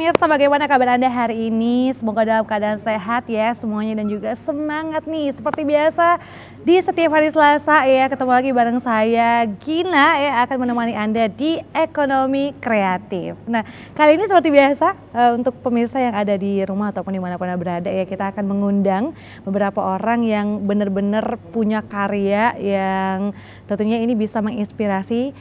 pemirsa, bagaimana kabar Anda hari ini? Semoga dalam keadaan sehat ya semuanya dan juga semangat nih. Seperti biasa di setiap hari Selasa ya ketemu lagi bareng saya Gina ya akan menemani Anda di Ekonomi Kreatif. Nah kali ini seperti biasa untuk pemirsa yang ada di rumah ataupun dimanapun Anda berada ya, kita akan mengundang beberapa orang yang benar-benar punya karya yang tentunya ini bisa menginspirasi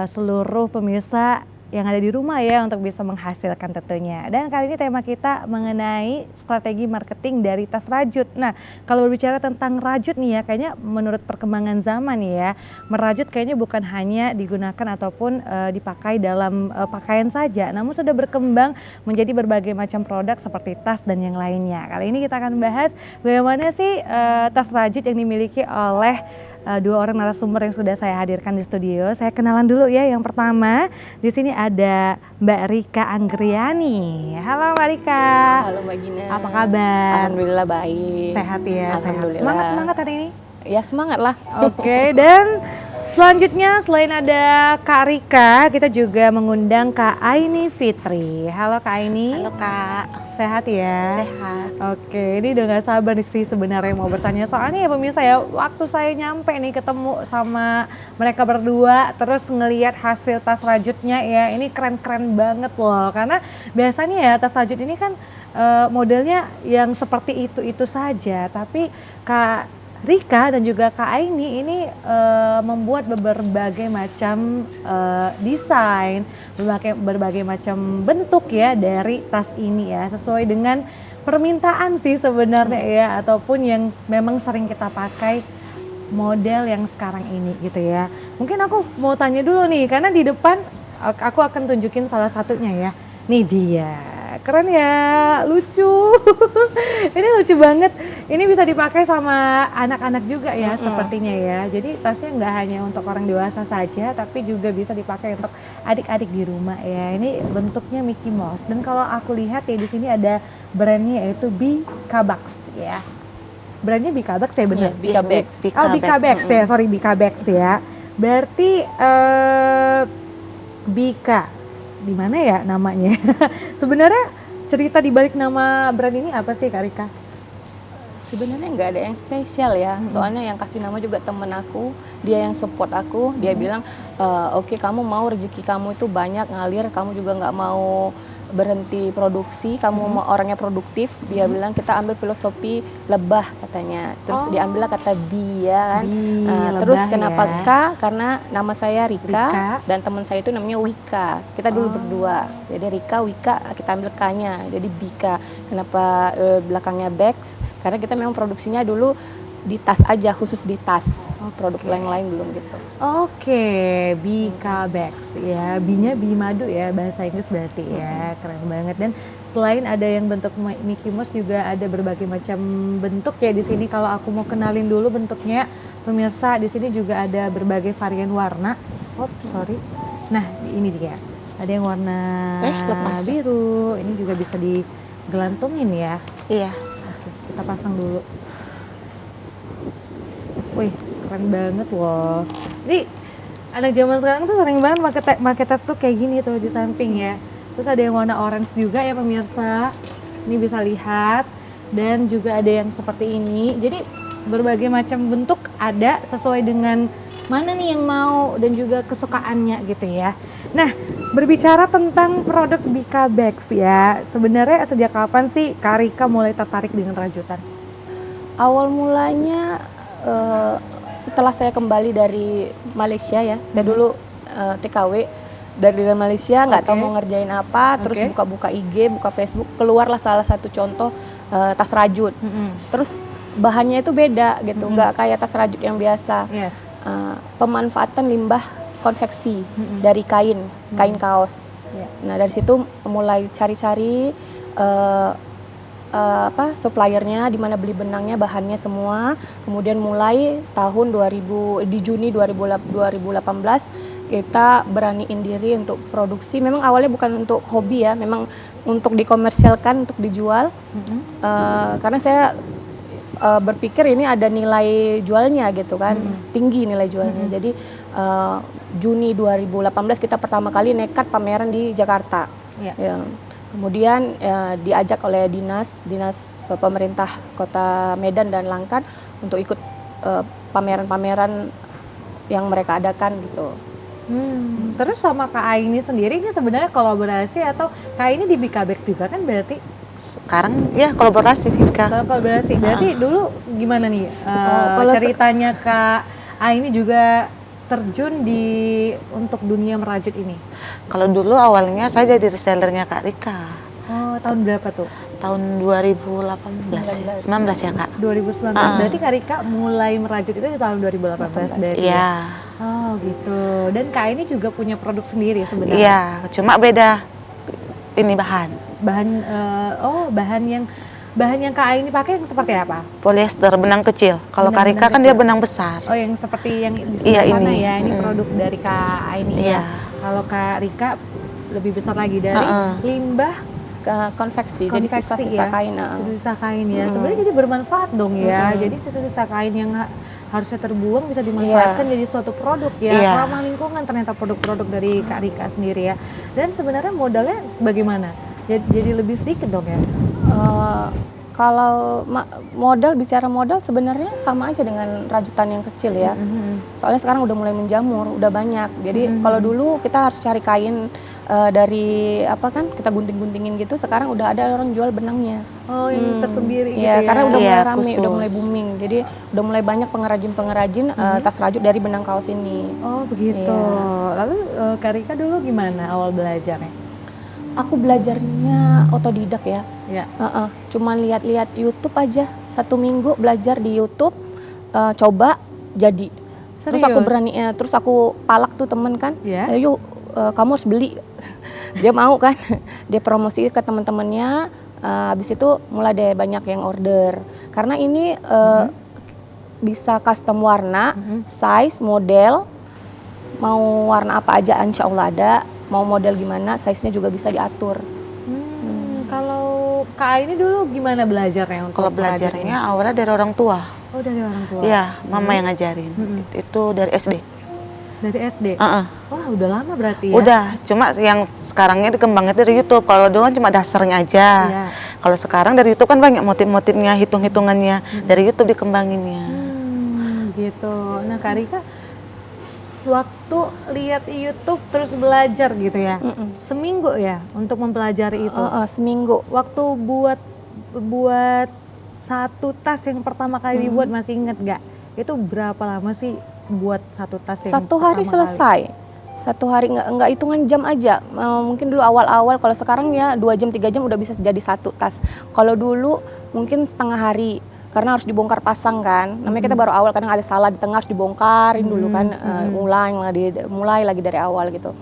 seluruh pemirsa yang ada di rumah ya untuk bisa menghasilkan tentunya. Dan kali ini tema kita mengenai strategi marketing dari tas rajut. Nah, kalau berbicara tentang rajut nih ya, kayaknya menurut perkembangan zaman nih ya, merajut kayaknya bukan hanya digunakan ataupun dipakai dalam pakaian saja, namun sudah berkembang menjadi berbagai macam produk seperti tas dan yang lainnya. Kali ini kita akan bahas bagaimana sih tas rajut yang dimiliki oleh dua orang narasumber yang sudah saya hadirkan di studio. Saya kenalan dulu ya. Yang pertama di sini ada Mbak Rika Anggriani. Halo Mbak Rika. Halo Mbak Gina. Apa kabar? Alhamdulillah baik. Sehat ya. Alhamdulillah. Sehat. Semangat hari ini. Ya semangat lah. Oke. Dan selanjutnya selain ada Kak Rika, kita juga mengundang Kak Aini Fitri. Halo Kak Aini. Halo Kak. Sehat ya? Sehat. Oke, ini udah gak sabar sih sebenarnya mau bertanya. Soalnya ya pemirsa ya, waktu saya nyampe nih ketemu sama mereka berdua, terus ngelihat hasil tas rajutnya ya, ini keren-keren banget loh. Karena biasanya ya tas rajut ini kan modelnya yang seperti itu saja. Tapi Kak Rika dan juga Kak Aini ini membuat berbagai macam desain, berbagai macam bentuk ya dari tas ini ya, sesuai dengan permintaan sih sebenarnya ya, ataupun yang memang sering kita pakai model yang sekarang ini gitu ya. Mungkin aku mau tanya dulu nih, karena di depan aku akan tunjukin salah satunya ya. Nih dia. Keren ya, lucu. Ini lucu banget. Ini bisa dipakai sama anak-anak juga ya sepertinya ya. Jadi tasnya nggak hanya untuk orang dewasa saja, tapi juga bisa dipakai untuk adik-adik di rumah ya. Ini bentuknya Mickey Mouse. Dan kalau aku lihat ya di sini ada brandnya yaitu Bika Bags ya. Brandnya Bika Bags ya benar? Yeah, Bika Bags. Oh Bika Bags ya, sorry Bika Bags ya. Berarti Bika. Di mana ya namanya? Sebenarnya cerita di balik nama brand ini apa sih Kak Rika? Sebenarnya nggak ada yang spesial ya. Soalnya yang kasih nama juga temen aku, dia yang support aku. Dia bilang, oke, kamu mau rezeki kamu itu banyak ngalir, kamu juga nggak mau berhenti produksi, kamu mau orangnya produktif. Dia bilang kita ambil filosofi lebah katanya. Terus diambillah kata bi ya kan. Terus kenapa ya. K? Karena nama saya Rika. Dan teman saya itu namanya Wika. Kita dulu berdua. Jadi Rika, Wika, kita ambil K-nya. Jadi Bika. Kenapa belakangnya Bags? Karena kita memang produksinya dulu di tas aja, khusus di tas. Produk lain-lain belum gitu. Oke, Bika Bags ya, B-nya bi madu ya, bahasa Inggris berarti ya, keren banget. Dan selain ada yang bentuk Mickey Mouse juga ada berbagai macam bentuk ya di sini. Kalau aku mau kenalin dulu bentuknya, pemirsa di sini juga ada berbagai varian warna. Nah ini dia, ada yang warna biru, ini juga bisa digelantungin ya. Iya. Oke, kita pasang dulu. Wih, keren banget loh. Ini anak zaman sekarang tuh sering banget pakai tas tuh kayak gini tuh di samping ya. Terus ada yang warna orange juga ya pemirsa. Ini bisa lihat. Dan juga ada yang seperti ini. Jadi berbagai macam bentuk ada sesuai dengan mana nih yang mau dan juga kesukaannya gitu ya. Nah, berbicara tentang produk Bika Bags ya. Sebenarnya sejak kapan sih Kak Rika mulai tertarik dengan rajutan? Awal mulanya setelah saya kembali dari Malaysia ya, saya dulu TKW dari Malaysia, nggak tahu mau ngerjain apa, terus buka-buka IG, buka Facebook, keluarlah salah satu contoh tas rajut. Terus bahannya itu beda gitu, nggak kayak tas rajut yang biasa. Pemanfaatan limbah konveksi dari kain kaos. Nah dari situ mulai cari-cari suppliernya, di mana beli benangnya, bahannya semua. Kemudian mulai tahun di Juni 2018 kita beraniin diri untuk produksi. Memang awalnya bukan untuk hobi ya, memang untuk dikomersialkan, untuk dijual. Karena saya berpikir ini ada nilai jualnya gitu kan, tinggi nilai jualnya. Jadi Juni 2018 kita pertama kali nekat pameran di Jakarta. Ya. Kemudian diajak oleh dinas pemerintah Kota Medan dan Langkat untuk ikut pameran-pameran yang mereka adakan gitu. Terus sama Kak Aini sendiri ini sebenarnya kolaborasi atau Kak Aini di Bikabex juga kan berarti? Sekarang ya kolaborasi Kak. Kolaborasi. Berarti dulu gimana nih ceritanya Kak Aini juga terjun untuk dunia merajut ini? Kalau dulu awalnya saya jadi resellernya Kak Rika. Oh, tahun berapa tuh? Tahun 2018, 19 ya Kak. 2019. Berarti Kak Rika mulai merajut itu di tahun 2018 berarti Iya. ya? Oh gitu. Dan Kak ini juga punya produk sendiri sebenarnya? Iya, cuma beda ini bahan. Bahan yang Kak ini pakai yang seperti apa? Polyester benang kecil. Kalau Kak Rika kan dia benang besar. Oh, yang seperti yang di Iya, sana ini. ya. Ini produk dari Kak ini ya. Iya. Kalau Kak Rika lebih besar lagi dari limbah konveksi, jadi sisa-sisa ya? kain. Sisa-sisa kain ya. Sebenarnya jadi bermanfaat dong ya. Jadi sisa-sisa kain yang harusnya terbuang bisa dimanfaatkan jadi suatu produk ya. Ramah lingkungan ternyata produk-produk dari Kak Rika sendiri ya. Dan sebenarnya modalnya bagaimana? Jadi lebih sedikit dong ya? Kalau bicara modal sebenarnya sama aja dengan rajutan yang kecil ya. Soalnya sekarang udah mulai menjamur, udah banyak. Jadi kalau dulu kita harus cari kain dari kita gunting-guntingin gitu. Sekarang udah ada orang jual benangnya. Oh, yang tersendiri gitu ya. Karena udah mulai rame, khusus. udah mulai booming. Jadi udah mulai banyak pengrajin-pengrajin tas rajut dari benang kaos ini. Oh begitu. Lalu Kak Rika dulu gimana awal belajarnya? Aku belajarnya otodidak ya. Cuman lihat-lihat YouTube aja. 1 minggu belajar di YouTube, coba jadi. Terus aku terus aku palak tuh temen kan, yuk kamu harus beli. Dia mau kan, dia promosi ke teman-temannya. Habis itu mulai deh banyak yang order. Karena ini bisa custom warna, size, model, mau warna apa aja insya Allah ada. Mau model gimana, size-nya juga bisa diatur. Kalau Kak ini dulu gimana belajarnya? Kalau belajarnya awalnya dari orang tua. Oh, dari orang tua? Iya, mama yang ngajarin. Itu dari SD. Dari SD? Wah, udah lama berarti ya? Udah, cuma yang sekarangnya dikembangin dari YouTube. Kalau dulu kan cuma dasarnya aja. Kalau sekarang dari YouTube kan banyak motif-motifnya, hitung-hitungannya. Dari YouTube dikembanginnya. Gitu. Nah, Kak Rika waktu lihat YouTube terus belajar gitu ya? Seminggu ya untuk mempelajari itu? Seminggu. Waktu buat satu tas yang pertama kali dibuat, masih inget gak? Itu berapa lama sih buat satu tas yang 1 hari selesai. 1 hari, nggak hitungan jam aja. Mungkin dulu awal-awal, kalau sekarang ya 2 jam 3 jam udah bisa jadi satu tas. Kalau dulu mungkin setengah hari. Karena harus dibongkar pasang kan, namanya kita baru awal, kadang ada salah di tengah harus dibongkarin dulu kan, mulai lagi dari awal gitu.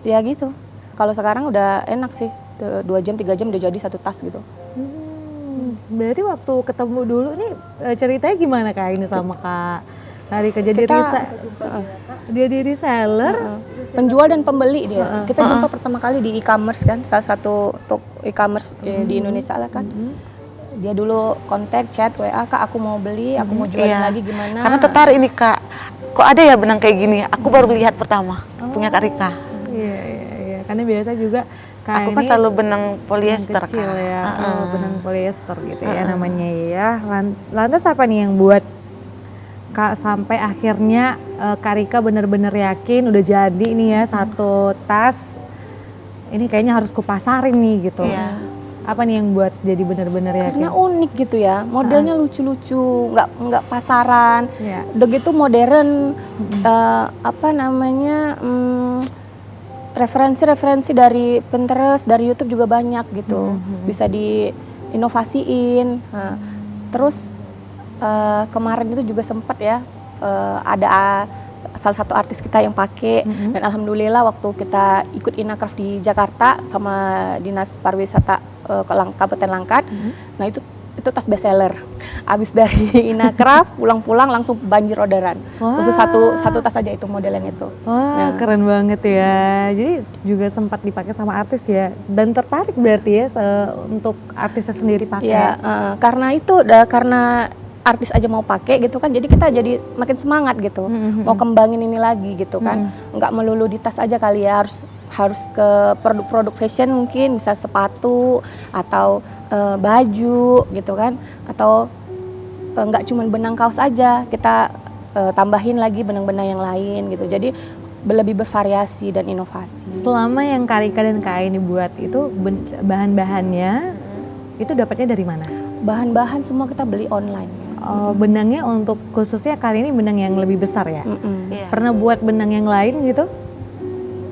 Ya gitu, kalau sekarang udah enak sih, 2 jam 3 jam udah jadi satu tas gitu. Berarti waktu ketemu dulu nih ceritanya gimana Kak ini sama Kak Rika? Jadi dia di reseller, penjual dan pembeli dia. Kita jumpa pertama kali di e-commerce kan, salah satu e-commerce di Indonesia lah kan. Dia dulu kontak, chat, WA, Kak aku mau beli, aku mau jualin lagi gimana. Karena tertarik ini Kak, kok ada ya benang kayak gini, aku baru lihat pertama, punya Kak Rika. Iya, karena biasa juga Kak aku kan selalu benang polyester kecil Kak. Ya. Benang polyester gitu ya namanya ya. Lantas apa nih yang buat Kak sampai akhirnya Kak Rika bener-bener yakin udah jadi nih ya satu tas, ini kayaknya harus kupasarin nih gitu. Apa nih yang buat jadi benar-benar yakin? Karena unik gitu ya, modelnya lucu-lucu, nggak pasaran, udah gitu modern, referensi-referensi dari Pinterest, dari YouTube juga banyak gitu, bisa diinovasiin. Terus kemarin itu juga sempat ya, ada salah satu artis kita yang pakai, dan alhamdulillah waktu kita ikut Inacraft di Jakarta sama Dinas Pariwisata Kabupaten Langkat, nah itu tas bestseller. Abis dari Inacraft pulang-pulang langsung banjir orderan. Khusus satu tas aja itu model yang itu. Wah, keren banget ya. Jadi juga sempat dipakai sama artis ya, dan tertarik berarti ya untuk artisnya sendiri pakai. Ya, karena karena artis aja mau pakai gitu kan, jadi kita jadi makin semangat gitu, mau kembangin ini lagi gitu kan, nggak melulu di tas aja kali ya, harus ke produk-produk fashion, mungkin bisa sepatu atau baju gitu kan, atau nggak cuman benang kaos aja, kita tambahin lagi benang-benang yang lain gitu. Jadi lebih bervariasi dan inovasi. Selama yang Kak Rika dan Kak Aini buat itu bahan-bahannya itu dapatnya dari mana? Bahan-bahan semua kita beli online. Oh, benangnya untuk khususnya kali ini benang yang lebih besar ya? Iya. Pernah buat benang yang lain gitu?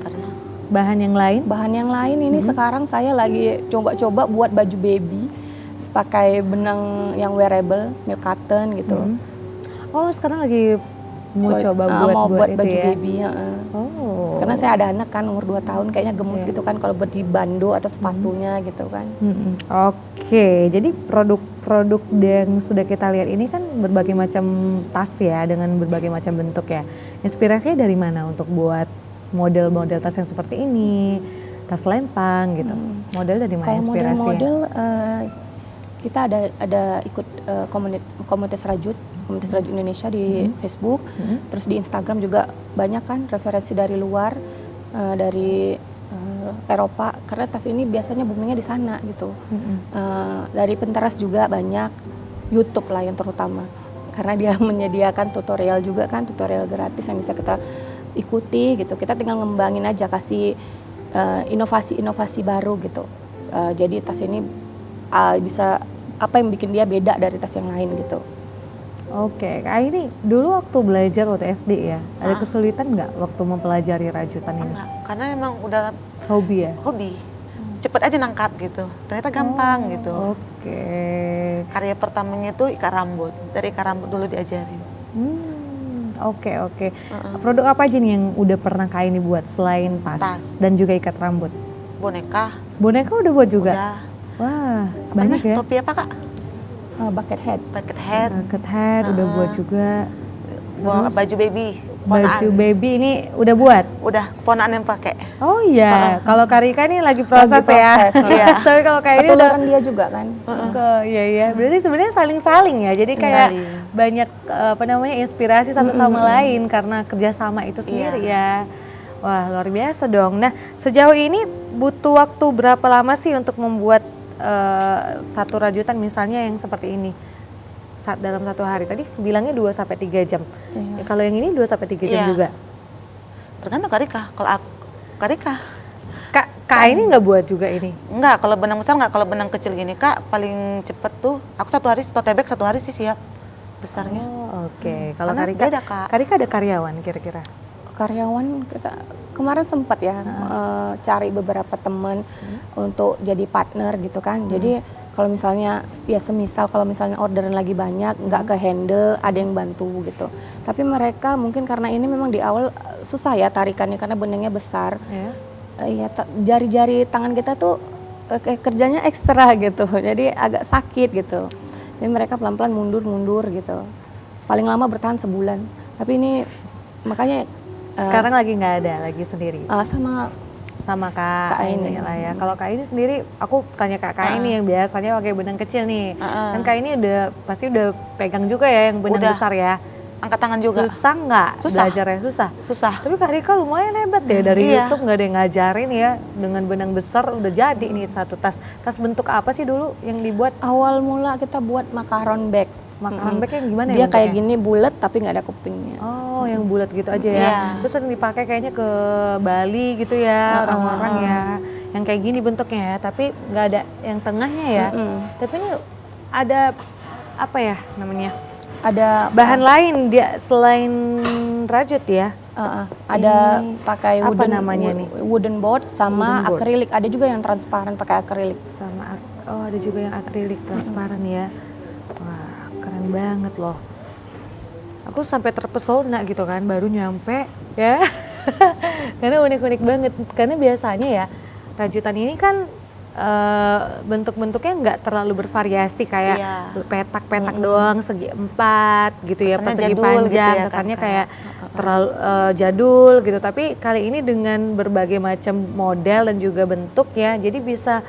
Pernah. Bahan yang lain? Bahan yang lain ini sekarang saya lagi coba-coba buat baju baby pakai benang yang wearable, milk cotton gitu. Oh, sekarang lagi mau coba buat baju itu ya? baby. Oh. Karena saya ada anak kan umur 2 tahun, kayaknya gemes gitu kan kalau buat di bando atau sepatunya gitu kan. Oke, jadi produk-produk yang sudah kita lihat ini kan berbagai macam tas ya, dengan berbagai macam bentuk ya. Inspirasinya dari mana untuk buat model-model tas yang seperti ini, tas lempang gitu? Model dari mana Kalau inspirasinya? model-model kita ada ikut komunitas rajut Indonesia di Facebook, terus di Instagram juga banyak kan referensi dari luar, dari Eropa, karena tas ini biasanya boomingnya di sana gitu. Dari Pinterest juga banyak, YouTube lah yang terutama, karena dia menyediakan tutorial juga kan, tutorial gratis yang bisa kita ikuti gitu. Kita tinggal ngembangin aja, kasih inovasi-inovasi baru gitu. Jadi tas ini bisa apa yang bikin dia beda dari tas yang lain gitu. Oke, Kak ini dulu waktu belajar waktu SD ya, ada kesulitan nggak waktu mempelajari rajutan ini? Enggak, karena emang udah Hobi ya? hobi. Cepet aja nangkap gitu. Ternyata gampang gitu. Oke. Karya pertamanya itu ikat rambut. Dari ikat rambut dulu diajarin. Oke. Produk apa aja nih yang udah pernah Kak ini buat selain tas dan juga ikat rambut? Boneka. Boneka udah buat juga? Udah. Wah, Apa banyak namanya? ya? Topi apa, Kak? Bucket hat. Bucket hat. Bucket hat udah buat juga. Baju baby. Baju baby ini udah buat? Udah, ponaan yang pakai. Oh iya, kalau Kak Rika ini lagi proses, Lagi ya. proses, iya. Tapi kalau kayak ini udah Ketularan dia juga kan. iya. Berarti sebenarnya saling-saling ya. Jadi kayak Saling. banyak inspirasi satu sama lain karena kerjasama itu sendiri ya. Wah, luar biasa dong. Nah, sejauh ini butuh waktu berapa lama sih untuk membuat satu rajutan misalnya yang seperti ini? Dalam satu hari tadi bilangnya 2-3 jam. Ya, kalau yang ini 2-3 jam juga. Tergantung Kak Rika. Kalau aku Kak Rika. Kak ini nggak buat juga ini? Enggak, kalau benang besar enggak, kalau benang kecil gini Kak paling cepet tuh aku satu hari sih siap besarnya. Oh, oke. Kalau Karena Kak Rika, beda, Kak. Kak Rika ada karyawan kira-kira? Karyawan kita kemarin sempat ya cari beberapa teman untuk jadi partner gitu kan. Jadi kalau misalnya ya semisal kalau misalnya orderan lagi banyak nggak ke handle, ada yang bantu gitu. Tapi mereka mungkin karena ini memang di awal susah ya tarikannya karena benangnya besar. Ya jari-jari tangan kita tuh kerjanya ekstra gitu. Jadi agak sakit gitu. Jadi mereka pelan-pelan mundur gitu. Paling lama bertahan sebulan. Tapi ini makanya sekarang lagi nggak ada, lagi sendiri. Sama Kak Aini lah ya. Kalau Kak Aini sendiri, aku tanya Kak Aini yang biasanya pakai benang kecil nih. Kan Kak Aini pasti udah pegang juga ya yang benang besar ya. Angkat tangan juga. Susah nggak belajarnya? Susah. Tapi Kak Rika lumayan hebat ya, dari YouTube nggak ada yang ngajarin ya, dengan benang besar udah jadi nih satu tas. Tas bentuk apa sih dulu yang dibuat? Awal mula kita buat makaron bag. Makaron bag yang gimana ya? Dia kayak gini bulat tapi nggak ada kupingnya. Oh, yang bulat gitu aja ya. Terus yang dipakai kayaknya ke Bali gitu ya, orang-orang ya. Yang kayak gini bentuknya ya, tapi nggak ada yang tengahnya ya. Tapi ini ada apa ya namanya? Ada bahan lain dia selain rajut ya? Ada pakai apa namanya nih? Wooden board sama Wooden board. akrilik. Ada juga yang transparan pakai akrilik. Ada juga yang akrilik transparan ya. Wah, keren banget loh. Aku sampai terpesona gitu kan, baru nyampe ya. Karena unik-unik banget. Karena biasanya ya rajutan ini kan bentuk-bentuknya nggak terlalu bervariasi kayak petak-petak doang segi 4 gitu ya, persegi panjang, gitu ya, kesannya kayak terlalu jadul gitu. Tapi kali ini dengan berbagai macam model dan juga bentuk ya, jadi bisa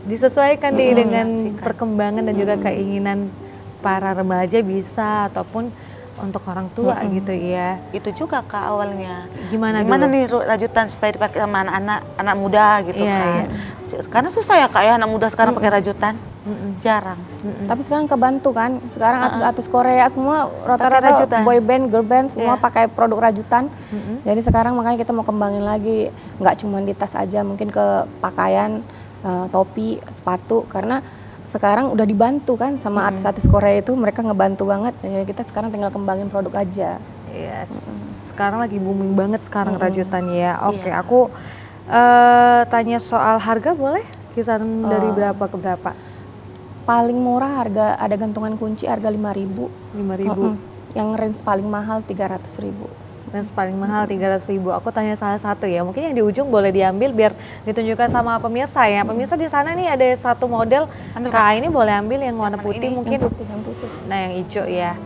disesuaikan nih dengan perkembangan dan juga keinginan para remaja bisa, ataupun untuk orang tua gitu ya. Itu juga Kak awalnya. Gimana nih rajutan supaya dipakai sama anak muda gitu kan. Karena susah ya Kak ya anak muda sekarang pakai rajutan. Jarang. Tapi sekarang kebantu kan. Sekarang artis-artis Korea semua rata-rata boy band, girl band semua pakai produk rajutan. Jadi sekarang makanya kita mau kembangin lagi, nggak cuma di tas aja, mungkin ke pakaian, topi, sepatu, karena sekarang udah dibantu kan sama artis-artis Korea itu, mereka ngebantu banget. Ya, kita sekarang tinggal kembangin produk aja. Yes. Sekarang lagi booming banget sekarang rajutan ya. Oke, aku tanya soal harga boleh? Kisaran dari berapa ke berapa? Paling murah harga ada gantungan kunci harga 5.000. 5.000. Yang range paling mahal 300.000. Range paling mahal 300.000. Aku tanya salah satu ya. Mungkin yang di ujung boleh diambil biar ditunjukkan sama pemirsa ya. Pemirsa di sana nih ada satu model. Kak ini boleh ambil yang warna putih mungkin. Yang putih. Nah yang hijau ya.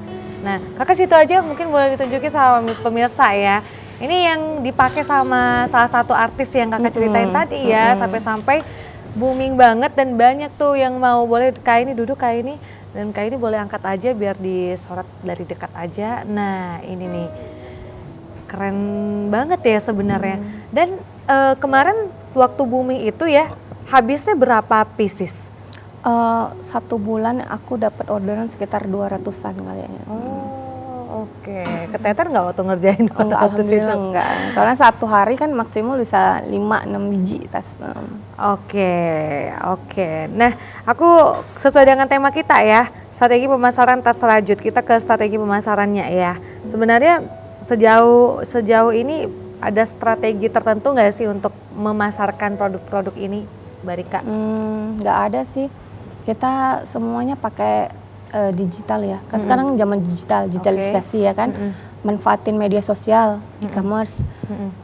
Nah kakak situ aja mungkin boleh ditunjukin sama pemirsa ya. Ini yang dipakai sama salah satu artis yang kakak ceritain tadi ya. Sampai-sampai booming banget dan banyak tuh yang mau boleh Kak ini duduk Kak ini. Dan Kak ini boleh angkat aja biar disorot dari dekat aja. Nah ini nih. Keren banget ya sebenarnya. Dan kemarin waktu booming itu ya habisnya berapa pieces? 1 bulan aku dapat orderan sekitar 200-an kayaknya. Oke. Keteter nggak waktu ngerjain? Enggak, alhamdulillah enggak. Karena 1 hari kan maksimal bisa 5-6 biji tas. Oke. Nah, aku sesuai dengan tema kita ya, strategi pemasaran tas rajut. Kita ke strategi pemasarannya ya. Sebenarnya sejauh ini ada strategi tertentu nggak sih untuk memasarkan produk-produk ini, Mbak Rika? Nggak ada sih. Kita semuanya pakai digital ya. Kan sekarang zaman digitalisasi ya kan. Manfaatin media sosial, e-commerce,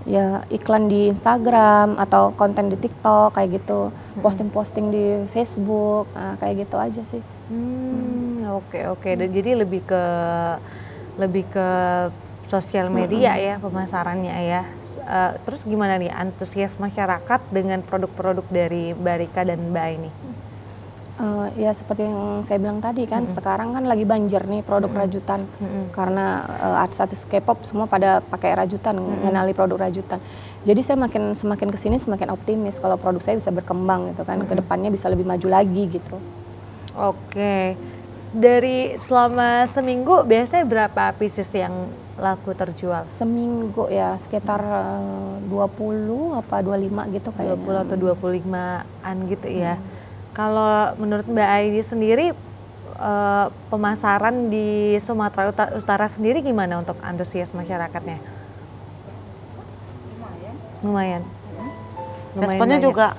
ya iklan di Instagram atau konten di TikTok kayak gitu, posting-posting di Facebook, kayak gitu aja sih. Oke. Dan jadi lebih ke sosial media ya pemasarannya ya. Terus gimana nih antusias masyarakat dengan produk-produk dari Mbak Rika dan Mbak Aini? Ya seperti yang saya bilang tadi kan, sekarang kan lagi banjir nih produk rajutan, karena artis-artis K-pop semua pada pakai rajutan, mengenali produk rajutan. Jadi saya semakin kesini semakin optimis kalau produk saya bisa berkembang gitu kan, kedepannya bisa lebih maju lagi gitu. Oke. Dari selama seminggu biasanya berapa pieces yang laku terjual? Seminggu ya sekitar 20 apa 25 gitu kayaknya. 20 atau 25-an gitu ya. Kalau menurut Mbak Aini sendiri pemasaran di Sumatera Utara sendiri gimana untuk antusias masyarakatnya? Lumayan. Responnya banyak. Juga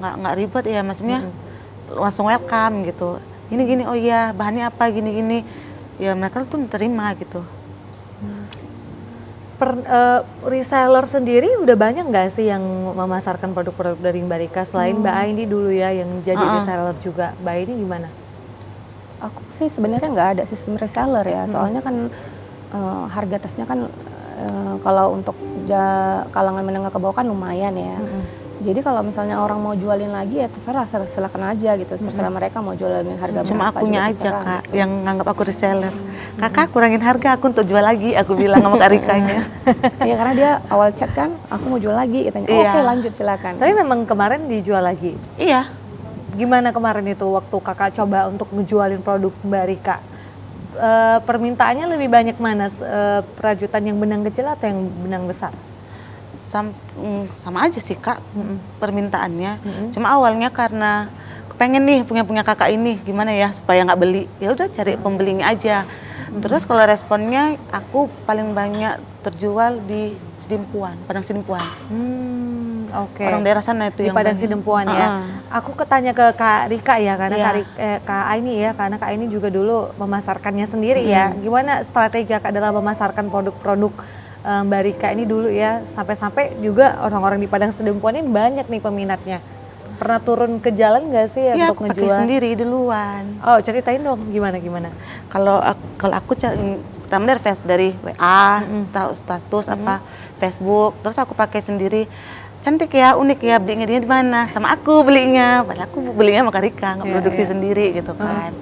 nggak ribet ya, maksudnya langsung welcome gitu. Gini, oh iya bahannya apa, gini. Ya mereka tuh terima gitu. Reseller sendiri udah banyak nggak sih yang memasarkan produk-produk dari Mbak Rika selain Mbak Aini dulu ya yang jadi reseller juga. Mbak Aini gimana? Aku sih sebenarnya nggak ada sistem reseller ya, soalnya kan harga tasnya kan kalau untuk kalangan menengah ke bawah kan lumayan ya. Jadi kalau misalnya orang mau jualin lagi ya terserah, silakan aja gitu, terserah mereka mau jualin harga berapa. Cuma akunya aja Kak gitu, yang nganggap aku reseller. Kakak kurangin harga aku untuk jual lagi, aku bilang sama Kak Rikanya. Iya karena dia awal chat kan, aku mau jual lagi, katanya. Oke, lanjut silakan. Tapi memang kemarin dijual lagi? Iya. Gimana kemarin itu waktu kakak coba untuk ngejualin produk Mbak Rika? Permintaannya lebih banyak mana, perajutan yang benang kecil atau yang benang besar? Sama aja sih Kak permintaannya. Cuma awalnya karena pengen nih punya kakak ini, gimana ya supaya nggak beli, ya udah cari pembelinya aja. Terus kalau responnya aku paling banyak terjual di Sidimpuan, Padang Sidimpuan. Orang daerah sana itu di yang Padang Sidimpuan ya. Aku ketanya ke Kak Rika ya karena Kak Aini ya, karena Kak Aini juga dulu memasarkannya sendiri ya. Gimana strategi Kak dalam memasarkan produk-produk Mbak Rika ini dulu ya, sampai juga orang-orang di Padang Sidimpuan ini banyak nih peminatnya. Pernah turun ke jalan nggak sih ya, untuk ngejual? Iya, aku pakai sendiri duluan. Oh, ceritain dong gimana? Kalau aku pertama dari WA, status apa Facebook, terus aku pakai sendiri. Cantik ya, unik ya, belinya di mana? Sama aku belinya, padahal aku belinya sama Kak Rika, nggak produksi sendiri gitu kan.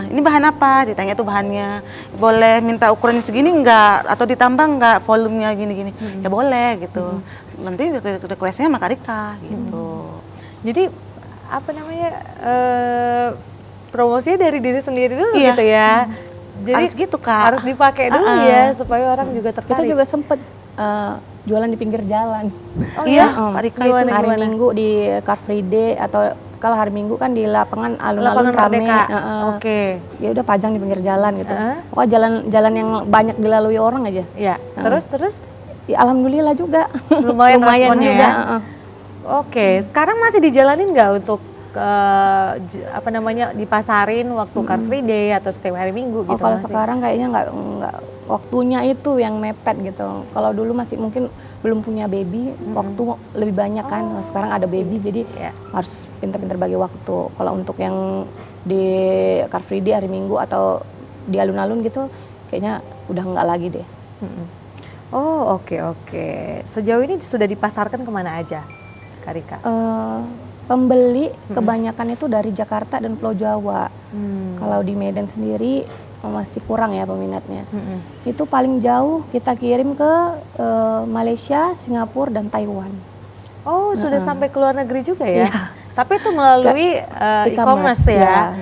Ini bahan apa? Ditanya tuh bahannya. Boleh minta ukurannya segini enggak? Atau ditambah enggak volumenya gini-gini? Ya boleh gitu. Nanti requestnya sama Kak Rika gitu. Jadi apa namanya promosinya dari diri sendiri dulu Iya. gitu ya. Jadi Harus gitu, Kak. harus dipakai dulu ya supaya orang juga tertarik. Kita juga sempet jualan di pinggir jalan. Oh Iya, ya? Kak Rika Gimana, itu Hari gimana? Minggu di Car Free Day atau kalau hari Minggu kan di lapangan Lapangan alun-alun rame. Merdeka. Oke. Ya udah pajang di pinggir jalan gitu. Heeh. Pokoknya jalan-jalan yang banyak dilalui orang aja. Ya. Terus Ya, alhamdulillah juga. lumayan responnya juga. ya. Oke, sekarang masih dijalanin nggak untuk apa namanya dipasarin waktu Car Free Day atau setiap hari Minggu gitu? Oh, kalau masih? sekarang kayaknya nggak waktunya itu yang mepet gitu. Kalau dulu masih mungkin belum punya baby, waktu lebih banyak kan. Nah, sekarang ada baby jadi Ya. harus pintar-pintar bagi waktu. Kalau untuk yang di Car Free Day hari Minggu atau di alun-alun gitu, kayaknya udah nggak lagi deh. Oh oke. Sejauh ini sudah dipasarkan kemana aja, Kak Rika? Pembeli kebanyakan itu dari Jakarta dan Pulau Jawa. Kalau di Medan sendiri masih kurang ya peminatnya. Itu paling jauh kita kirim ke Malaysia, Singapura, dan Taiwan. Oh sudah sampai ke luar negeri juga ya? Tapi itu melalui e-commerce ya?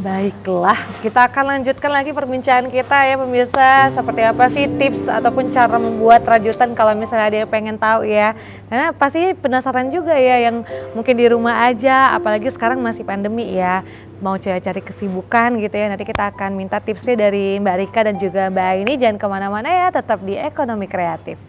Baiklah, kita akan lanjutkan lagi perbincangan kita ya pemirsa. Seperti apa sih tips ataupun cara membuat rajutan kalau misalnya ada yang pengen tahu ya. Karena pasti penasaran juga ya yang mungkin di rumah aja, apalagi sekarang masih pandemi ya. Mau cari kesibukan gitu ya. Nanti kita akan minta tipsnya dari Mbak Rika dan juga Mbak Aini. Jangan kemana-mana ya, tetap di Ekonomi Kreatif.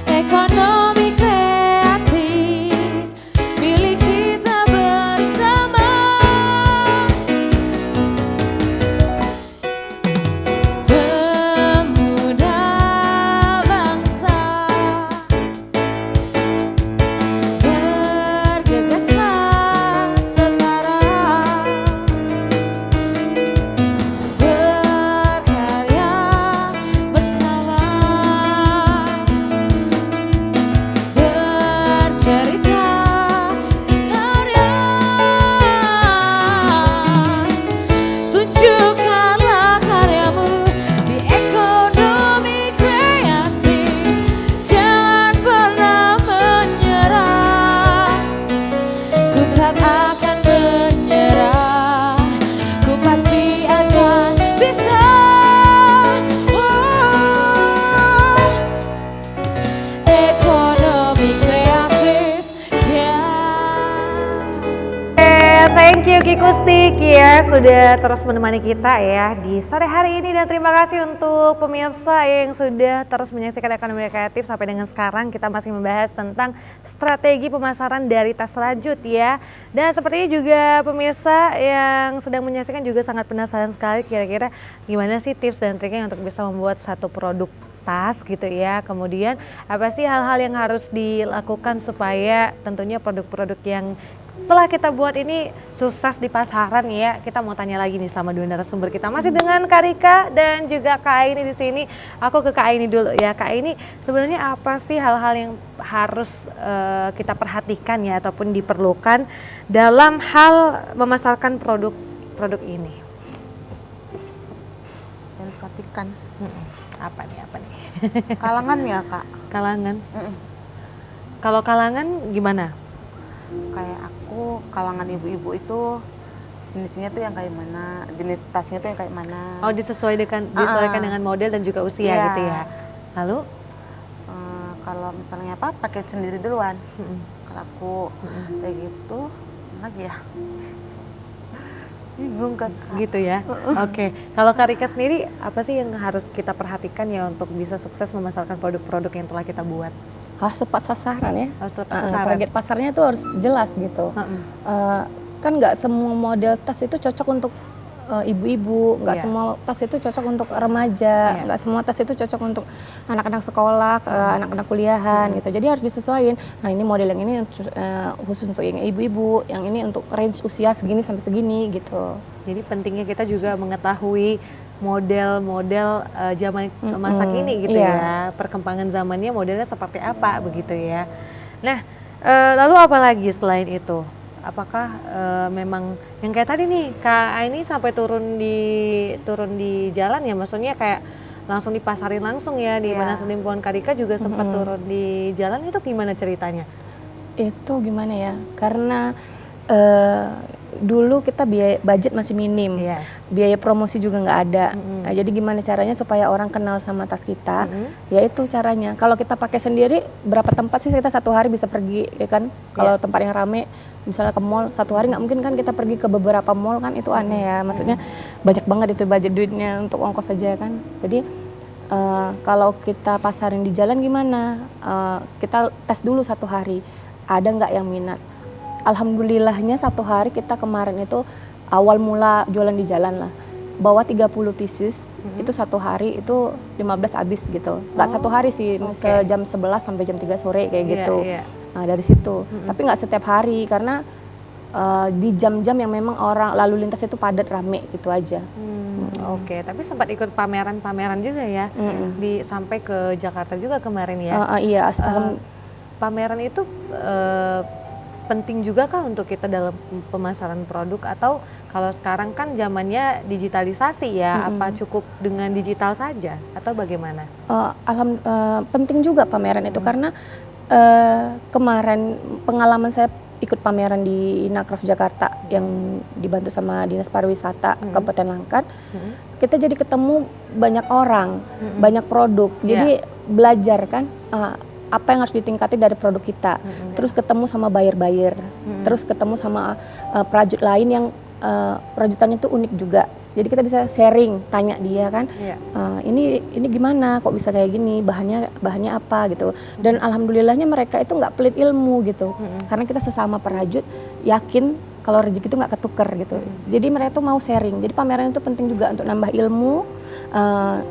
Ekonomi kreatif milik kita bersama. Pemuda bangsa, bergegaslah sekarang, berkarya bersama. Bercerita karya, tunjukkanlah karyamu di ekonomi kreatif. Jangan pernah menyerah, ku tak akan menyerah, ku pasti akan bisa. Ekonomi kreatif ya. Thank you Ki Kustik ya sudah terus menemani kita ya di sore hari ini, dan terima kasih untuk pemirsa yang sudah terus menyaksikan Ekonomi Kreatif. Sampai dengan sekarang kita masih membahas tentang strategi pemasaran dari tas rajut ya. Dan sepertinya juga pemirsa yang sedang menyaksikan juga sangat penasaran sekali kira-kira gimana sih tips dan triknya untuk bisa membuat satu produk tas gitu ya. Kemudian apa sih hal-hal yang harus dilakukan supaya tentunya produk-produk yang setelah kita buat ini sukses di pasaran ya. Kita mau tanya lagi nih sama dua narasumber kita, masih dengan Kak Rika dan juga Kak Aini di sini. Aku ke Kak Aini dulu ya. Kak Aini, sebenarnya apa sih hal-hal yang harus kita perhatikan ya ataupun diperlukan dalam hal memasarkan produk ini? Dan perhatikan Apa nih? kalangannya, Kak. Kalangan. Kalau kalangan gimana? Kayak aku kalangan ibu-ibu itu jenisnya tuh yang kayak mana, jenis tasnya tuh yang kayak mana. Oh, disesuaikan dengan model dan juga usia Iya. gitu ya. Lalu Kalau misalnya apa, pakai sendiri duluan. Kalau aku kayak gitu, lagi ya. Bingung Kakak. gitu ya. Oke. Kalau Kak Rika sendiri apa sih yang harus kita perhatikan ya untuk bisa sukses memasarkan produk-produk yang telah kita buat? Harus tepat sasaran ya. Harus tepat sasaran. Target pasarnya tuh harus jelas gitu. Kan nggak semua model tas itu cocok untuk ibu-ibu, nggak Iya. semua tas itu cocok untuk remaja, nggak semua tas itu cocok untuk anak-anak sekolah, anak-anak kuliahan gitu. Jadi harus disesuaikan. Nah ini model yang ini khusus untuk yang ibu-ibu, yang ini untuk range usia segini sampai segini gitu. Jadi pentingnya kita juga mengetahui model-model zaman masa kini gitu iya. ya, perkembangan zamannya modelnya seperti apa begitu ya. Nah, lalu apa lagi selain itu? Apakah memang yang kayak tadi nih Kak Aini sampai turun di jalan ya, maksudnya kayak langsung dipasarin langsung ya di mana Selimpuan Karika juga sempat turun di jalan, itu gimana ceritanya? Itu gimana ya? Karena dulu kita budget masih minim, Yes. biaya promosi juga nggak ada. Nah, jadi gimana caranya supaya orang kenal sama tas kita? Ya itu caranya. Kalau kita pakai sendiri, berapa tempat sih kita satu hari bisa pergi, ya kan? Kalau tempat yang rame, misalnya ke mall, satu hari nggak mungkin kan kita pergi ke beberapa mall kan? Itu aneh ya. Maksudnya banyak banget itu budget duitnya untuk ongkos saja kan. Jadi kalau kita pasarin di jalan gimana? Kita tes dulu satu hari, ada nggak yang minat? Alhamdulillahnya satu hari kita kemarin itu awal mula jualan di jalan lah, bawa 30 pieces, itu satu hari itu 15 habis gitu. Nggak satu hari sih, jam 11 sampai jam 3 sore kayak gitu. Nah dari situ, tapi nggak setiap hari karena di jam-jam yang memang orang lalu lintas itu padat rame gitu aja. Oke, tapi sempat ikut pameran-pameran juga ya, sampai ke Jakarta juga kemarin ya. Iya, pameran itu penting juga kah untuk kita dalam pemasaran produk, atau kalau sekarang kan zamannya digitalisasi ya, apa cukup dengan digital saja atau bagaimana? Penting juga pameran itu karena kemarin pengalaman saya ikut pameran di Inakraf Jakarta yang dibantu sama Dinas Pariwisata Kabupaten Langkat, kita jadi ketemu banyak orang, banyak produk, jadi belajar kan apa yang harus ditingkati dari produk kita, terus ketemu sama buyer-buyer, terus ketemu sama perajut lain yang perajutannya itu unik juga. Jadi kita bisa sharing, tanya dia kan, ini gimana, kok bisa kayak gini, bahannya apa gitu. Dan alhamdulillahnya mereka itu nggak pelit ilmu gitu, karena kita sesama perajut yakin kalau rezeki itu nggak ketuker gitu. Jadi mereka tuh mau sharing. Jadi pameran itu penting juga untuk nambah ilmu,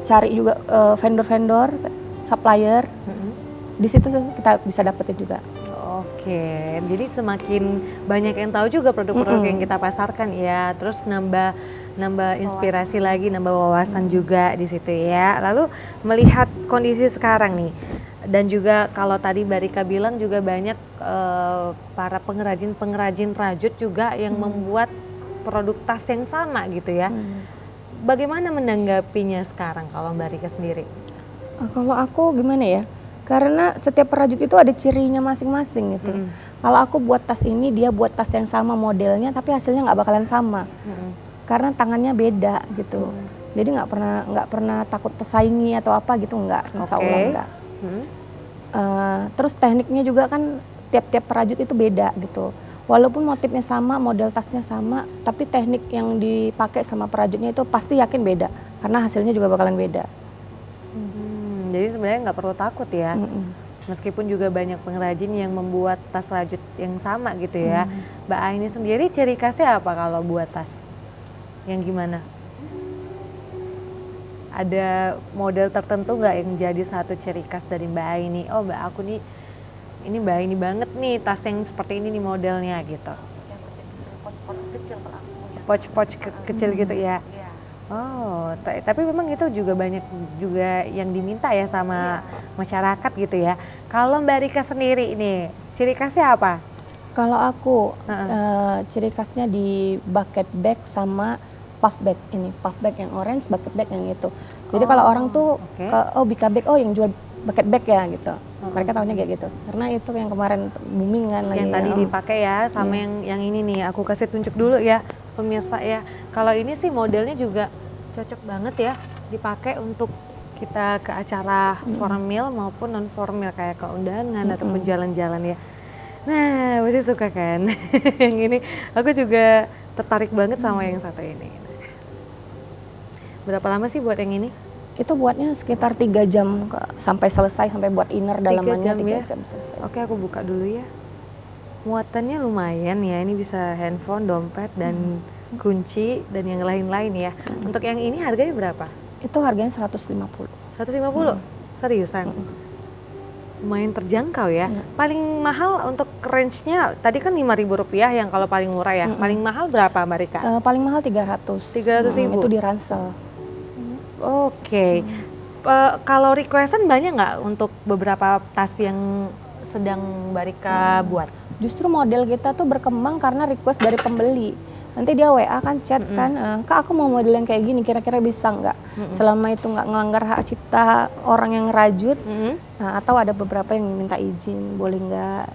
cari juga vendor-vendor, supplier. Di situ kita bisa dapetin juga. Oke, jadi semakin banyak yang tahu juga produk-produk yang kita pasarkan ya, terus nambah inspirasi lagi, nambah wawasan juga di situ ya. Lalu melihat kondisi sekarang nih, dan juga kalau tadi Mbak Rika bilang juga banyak para pengrajin rajut juga yang membuat produk tas yang sama gitu ya. Bagaimana menanggapinya sekarang kalau Mbak Rika sendiri? Kalau aku gimana ya? Karena setiap perajut itu ada cirinya masing-masing gitu. Kalau aku buat tas ini, dia buat tas yang sama modelnya, tapi hasilnya nggak bakalan sama, karena tangannya beda gitu. Jadi nggak pernah takut tersaingi atau apa gitu, nggak. Insya Allah nggak. Terus tekniknya juga kan tiap-tiap perajut itu beda gitu. Walaupun motifnya sama, model tasnya sama, tapi teknik yang dipakai sama perajutnya itu pasti yakin beda, karena hasilnya juga bakalan beda. Jadi sebenarnya nggak perlu takut ya, meskipun juga banyak pengrajin yang membuat tas rajut yang sama gitu ya. Mbak Aini sendiri ciri khasnya apa kalau buat tas? Yang gimana? Ada model tertentu nggak yang jadi satu ciri khas dari Mbak Aini? Oh Mbak aku nih, ini Mbak Aini banget nih tas yang seperti ini nih modelnya gitu. Pouch-pouch kecil kalau aku punya. Pouch-pouch kecil gitu ya. Oh, tapi memang itu juga banyak juga yang diminta ya sama masyarakat gitu ya. Kalau Mbak Rika sendiri ini, ciri khasnya apa? Kalau aku, ciri khasnya di bucket bag sama puff bag ini. Puff bag yang orange, bucket bag yang itu. Jadi kalau orang tuh, Bika Bag, yang jual bucket bag ya gitu. Mereka tahunya kayak gitu. Karena itu yang kemarin booming kan lagi. Yang tadi dipakai ya, sama yang ini nih, aku kasih tunjuk dulu ya pemirsa ya. Kalau ini sih modelnya juga cocok banget ya dipakai untuk kita ke acara formal maupun non formal kayak ke undangan ataupun jalan-jalan ya. Nah, pasti suka kan? Yang ini aku juga tertarik banget sama yang satu ini. Berapa lama sih buat yang ini? Itu buatnya sekitar 3 jam sampai selesai, sampai buat inner dalamannya 3 ya? jam selesai. Oke, aku buka dulu ya. Muatannya lumayan ya, ini bisa handphone, dompet, dan kunci dan yang lain-lain ya. Untuk yang ini harganya berapa? Itu harganya 150. 150? Seriusan? Lumayan terjangkau ya. Paling mahal untuk range-nya tadi kan Rp5.000 yang kalau paling murah ya. Paling mahal berapa Mbak Rika? Paling mahal 300. 300.000? Itu di ransel. Oke. Kalau requestan banyak nggak untuk beberapa tas yang sedang Mbak Rika buat? Justru model kita tuh berkembang karena request dari pembeli. Nanti dia WA kan, chat kan, Kak aku mau model yang kayak gini, kira-kira bisa nggak? Selama itu nggak ngelanggar hak cipta orang yang ngerajut, nah, atau ada beberapa yang minta izin, boleh nggak?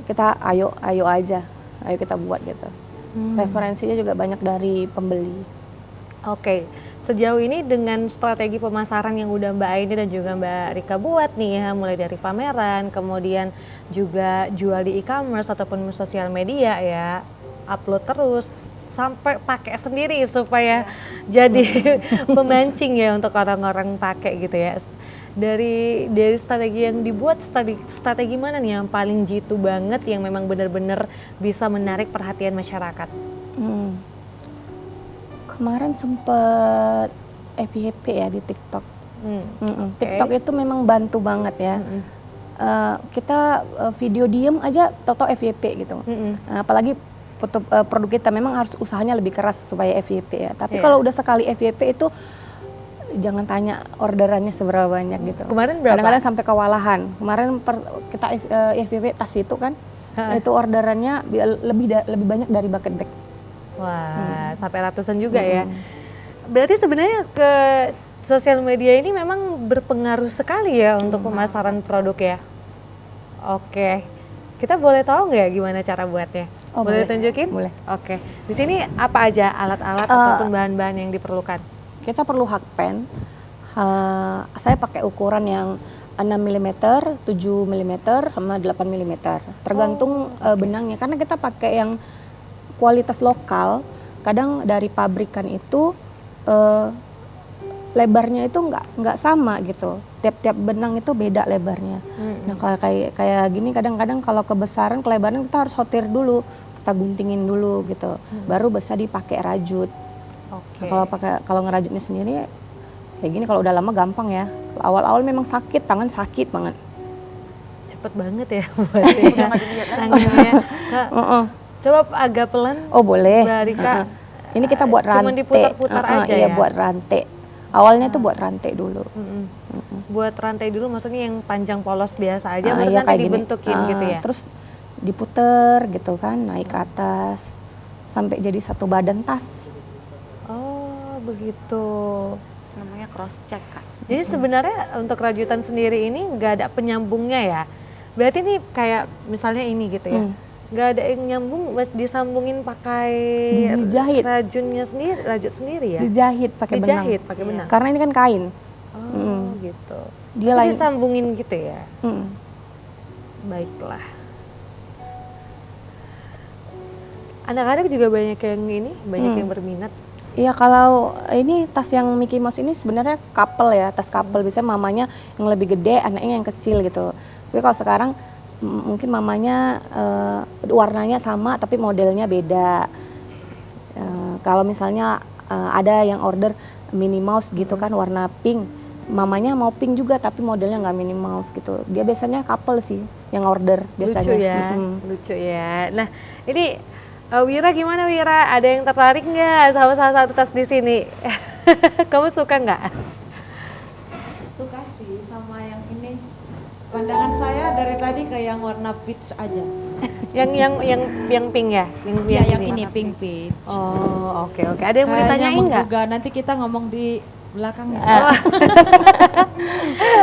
Kita ayo aja, ayo kita buat gitu. Referensinya juga banyak dari pembeli. Oke, sejauh ini dengan strategi pemasaran yang udah Mbak Aini dan juga Mbak Rika buat nih ya, mulai dari pameran, kemudian juga jual di e-commerce ataupun sosial media ya, upload terus, sampai pakai sendiri supaya jadi pemancing ya untuk orang-orang pakai gitu ya. Dari strategi yang dibuat, strategi mana nih yang paling jitu banget yang memang benar-benar bisa menarik perhatian masyarakat? Kemarin sempet FYP ya di TikTok. TikTok itu memang bantu banget ya. Kita video diem aja toto FYP gitu. Apalagi foto produk kita memang harus usahanya lebih keras supaya FYP ya. Tapi kalau udah sekali FYP itu jangan tanya orderannya seberapa banyak gitu. Kemarin berapa? Kadang-kadang sampai kewalahan. Kemarin kita FYP tas itu kan, itu orderannya lebih banyak dari bucket bag. Wah, sampai ratusan juga ya. Berarti sebenarnya ke sosial media ini memang berpengaruh sekali ya untuk pemasaran produk ya. Oke, kita boleh tahu nggak gimana cara buatnya? Boleh tunjukin? Boleh. Oke, di sini apa aja alat-alat ataupun bahan-bahan yang diperlukan? Kita perlu hakpen. Saya pakai ukuran yang 6 mm, 7 mm, sama 8 mm. Tergantung benangnya. Karena kita pakai yang kualitas lokal, kadang dari pabrikan itu lebarnya itu nggak sama gitu. Tiap-tiap benang itu beda lebarnya. Nah kalau kayak gini kadang-kadang kalau kebesaran, kelebaran kita harus sortir dulu, kita guntingin dulu gitu. Baru bisa dipakai rajut. Nah, kalau ngerajutnya sendiri kayak gini kalau udah lama gampang ya. Awal-awal memang sakit, tangan sakit banget. Cepet banget ya buatnya. Tangannya. Coba agak pelan. Oh boleh. Mbak Rika. Ini kita buat rantai. Cuma diputar-putar aja iya, ya? buat rantai. Awalnya tuh buat rantai dulu. Buat rantai dulu maksudnya yang panjang polos biasa aja, baru iya, nanti kayak dibentukin gini. gitu ya? Terus diputer gitu kan, naik ke atas. Sampai jadi satu badan tas. Oh begitu. Namanya cross check Kak. Jadi sebenarnya untuk rajutan sendiri ini nggak ada penyambungnya ya? Berarti ini kayak misalnya ini gitu ya? Nggak ada yang nyambung, disambungin pakai Dijahit. rajut sendiri ya? Dijahit pakai benang. Dijahit pakai benang. Karena ini kan kain. Oh gitu. Dia Tapi lain. disambungin gitu ya? Mm. Baiklah. Anak-anak juga banyak yang ini, banyak yang berminat. Iya kalau ini tas yang Mickey Mouse ini sebenarnya couple ya, tas couple. Biasanya mamanya yang lebih gede, anaknya yang kecil gitu. Tapi kalau sekarang mungkin mamanya warnanya sama tapi modelnya beda. Kalau misalnya ada yang order Minnie Mouse gitu kan warna pink, mamanya mau pink juga tapi modelnya nggak Minnie Mouse gitu. Dia biasanya couple sih yang order biasanya. Lucu ya, lucu ya. Nah ini Wira gimana Wira? Ada yang tertarik nggak sama salah satu tas di sini? Kamu suka nggak? Suka sih sama yang ini. Pandangan saya dari tadi ke yang warna peach aja. yang pink ya? Yang ini pink peach. Oh oke. Ada yang mau ditanyain nggak? Nanti kita ngomong di belakang ya.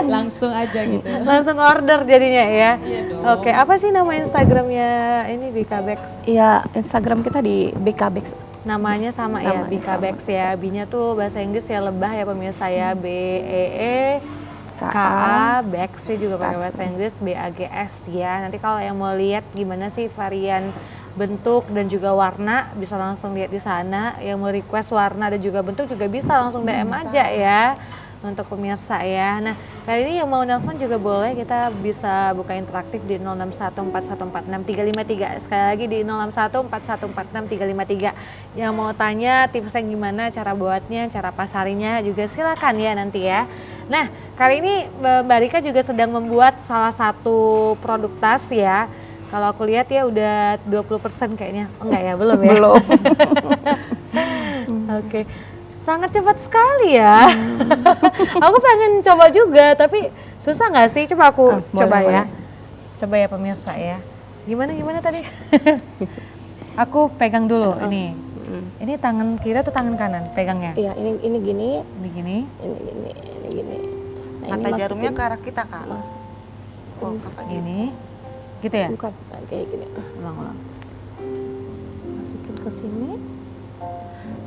Langsung aja gitu. Langsung order jadinya ya? Iya dong. Oke, apa sih nama Instagramnya ini BKBX? Iya Instagram kita di BKBX. Namanya sama ya, Namanya BKBX ya. B-nya tuh bahasa Inggris ya lebah ya pemirsa ya. B-E-E K-A, Bex juga pakai bahasa Inggris, B-A-G-S ya. Nanti kalau yang mau lihat gimana sih varian bentuk dan juga warna bisa langsung lihat di sana. Yang mau request warna dan juga bentuk juga bisa langsung DM aja ya untuk pemirsa ya. Nah Kali ini yang mau nelpon juga boleh, kita bisa buka interaktif di 0614146353. Sekali lagi di 0614146353. Yang mau tanya tipsnya gimana, cara buatnya, cara pasarinya juga silakan ya nanti ya. Nah, kali ini Mbak Rika juga sedang membuat salah satu produk tas ya. Kalau aku lihat ya udah 20% kayaknya. Enggak ya, belum ya? Belum. Oke. Sangat cepat sekali ya. Aku pengen coba juga, tapi susah nggak sih? Coba aku coba boleh, ya. boleh. Coba ya pemirsa ya. Gimana tadi? Aku pegang dulu ini. Ini tangan kiri atau tangan kanan pegangnya? Iya, ini gini, Ini gini. ini gini, ini gini. Nah, Mata ini jarumnya masukin, ke arah kita, Kak. masukin, Oh, Kakak gini. Ini. Gitu ya? bukan kayak gini. Ulang. Masukin ke sini.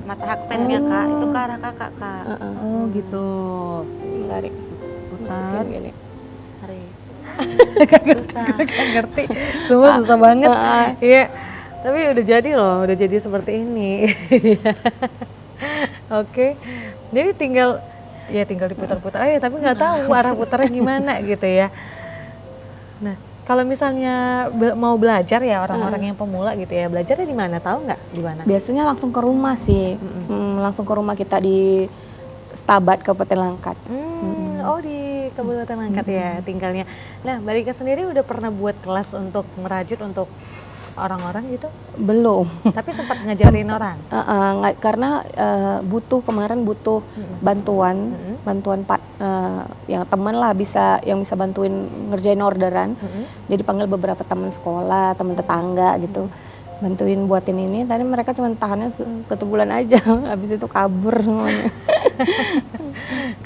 Mata hakpennya, Kak, itu ke arah Kakak, Kak. Oh gitu. Tarik. Putar. Masukin gini. Tarik. Gak ngerti. Semua susah banget. Iya. Tapi udah jadi loh, udah jadi seperti ini. Oke. Jadi tinggal diputar-putar aja, tapi nggak tahu arah putarnya gimana gitu ya. Nah, kalau misalnya mau belajar ya orang-orang yang pemula gitu ya, belajarnya di mana? Tahu nggak di mana? Biasanya langsung ke rumah sih. Langsung ke rumah kita di Stabat Kabupaten Langkat. Oh di Kabupaten Langkat ya tinggalnya. Nah, Mbak Rika sendiri udah pernah buat kelas untuk merajut untuk orang-orang gitu? Belum. Tapi sempat ngajarin orang? Karena kemarin butuh bantuan yang teman lah yang bisa bantuin ngerjain orderan. Jadi panggil beberapa teman sekolah, teman tetangga gitu, bantuin buatin ini. Tadi mereka cuma tahannya 1 bulan aja, habis itu kabur semuanya.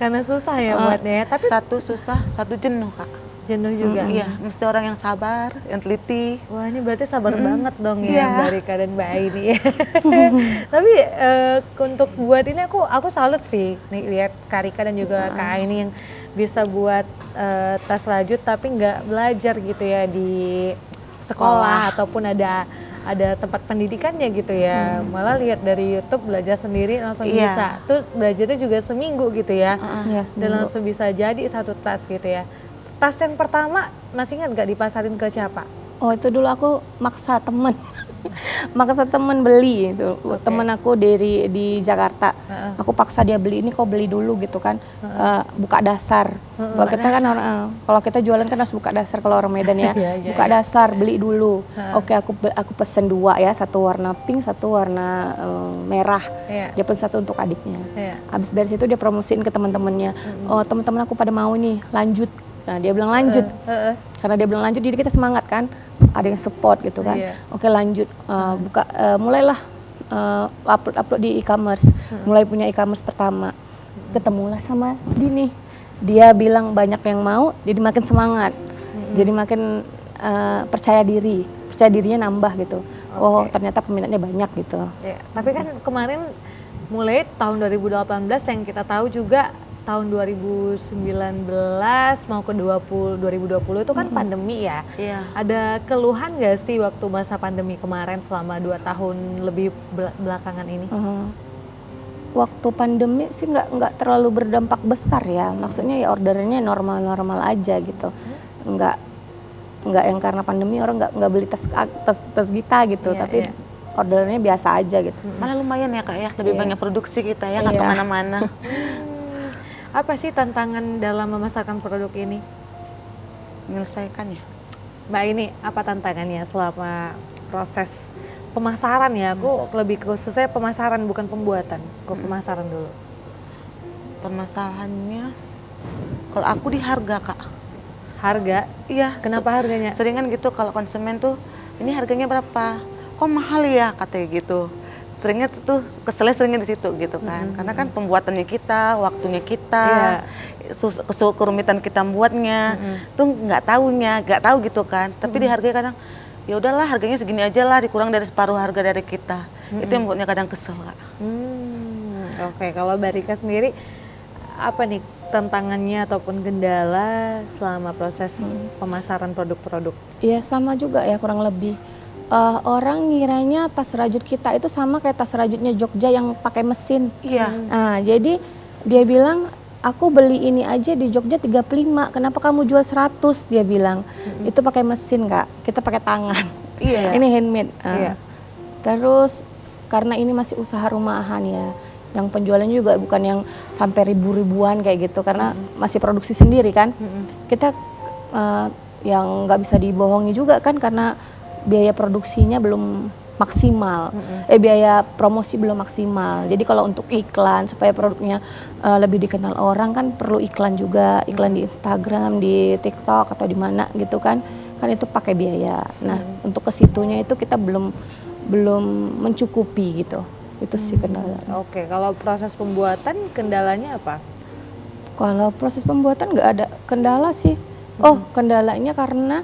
Karena susah ya buatnya ya. Tapi Satu susah, satu jenuh, Kak. jenuh juga. Iya, mesti orang yang sabar, yang teliti. Wah ini berarti sabar banget dong ya Iya. Mbak Rika dan Mbak Aini ya. Tapi untuk buat ini aku salut sih nih lihat Kak Rika dan juga Kak Aini yang bisa buat tas rajut tapi nggak belajar gitu ya di sekolah ataupun ada tempat pendidikannya gitu ya. Malah lihat dari YouTube belajar sendiri langsung Iya. bisa. Tuh belajarnya juga seminggu gitu ya. Iya, Dan seminggu. langsung bisa jadi satu tas gitu ya. Tas yang pertama masih ingat gak dipasarin ke siapa? Oh itu dulu aku maksa temen maksa temen beli itu. Temen aku di Jakarta, aku paksa dia beli, ini kau beli dulu gitu kan. Buka dasar. Kalau kita kan kalau kita jualan kan harus buka dasar kalau orang Medan ya. Buka dasar, beli dulu. Oke, aku pesen 2 ya, satu warna pink, satu warna merah. Dia pesen 1 untuk adiknya. Habis dari situ dia promosiin ke teman-temannya. Oh teman-teman aku pada mau nih, lanjut. Nah dia bilang lanjut, karena dia bilang lanjut jadi kita semangat kan, ada yang support gitu kan. Oke lanjut, mulailah upload di e-commerce, mulai punya e-commerce pertama. Ketemulah sama Dini, dia bilang banyak yang mau, jadi makin semangat, jadi makin percaya dirinya nambah gitu. Oh ternyata peminatnya banyak gitu. Ya, tapi kan kemarin mulai tahun 2018 yang kita tahu juga tahun 2019 mau ke 2020 itu kan pandemi ya. Iya. Ada keluhan gak sih waktu masa pandemi kemarin selama 2 tahun lebih belakangan ini? Waktu pandemi sih nggak terlalu berdampak besar ya. Maksudnya ya orderannya normal-normal aja gitu. Nggak yang karena pandemi orang nggak beli tas kita gitu. Tapi orderannya biasa aja gitu. Malah lumayan ya, Kak ya, lebih banyak produksi kita ya, nggak kemana-mana. Apa sih tantangan dalam memasarkan produk ini? Menyelesaikannya. Mbak ini apa tantangannya selama proses pemasaran ya? Aku lebih khususnya pemasaran bukan pembuatan. Aku pemasaran dulu. Permasalahannya, kalau aku di harga, Kak. Harga? Iya. Kenapa harganya? Seringan gitu kalau konsumen tuh, ini harganya berapa? Kok mahal ya, katanya gitu. Seringnya tuh keselnya seringnya di situ gitu kan. Karena kan pembuatannya kita, waktunya kita, kerumitan kita membuatnya, tuh nggak tahu gitu kan. Tapi di harganya kadang ya udahlah harganya segini aja lah, dikurang dari separuh harga dari kita. Itu yang buatnya kadang kesel, Kak. Oke, kalau Mbak Rika sendiri apa nih tantangannya ataupun kendala selama proses pemasaran produk-produk? Iya sama juga ya kurang lebih. Orang ngiranya tas rajut kita itu sama kayak tas rajutnya Jogja yang pakai mesin. Iya. Nah, jadi dia bilang aku beli ini aja di Jogja 35, kenapa kamu jual 100? Dia bilang. Itu pakai mesin Kak, kita pakai tangan. Iya. Ini handmade. Iya. Terus karena ini masih usaha rumahan ya, yang penjualannya juga bukan yang sampai ribuan kayak gitu, karena masih produksi sendiri kan. Kita yang nggak bisa dibohongi juga kan, karena biaya produksinya belum maksimal, biaya promosi belum maksimal. Jadi kalau untuk iklan supaya produknya lebih dikenal orang kan perlu iklan juga, iklan di Instagram, di TikTok atau di mana gitu kan itu pakai biaya. Nah untuk kesitunya itu kita belum mencukupi gitu. Itu sih kendala. Oke, kalau proses pembuatan kendalanya apa? Kalau proses pembuatan nggak ada kendala sih. Kendalanya karena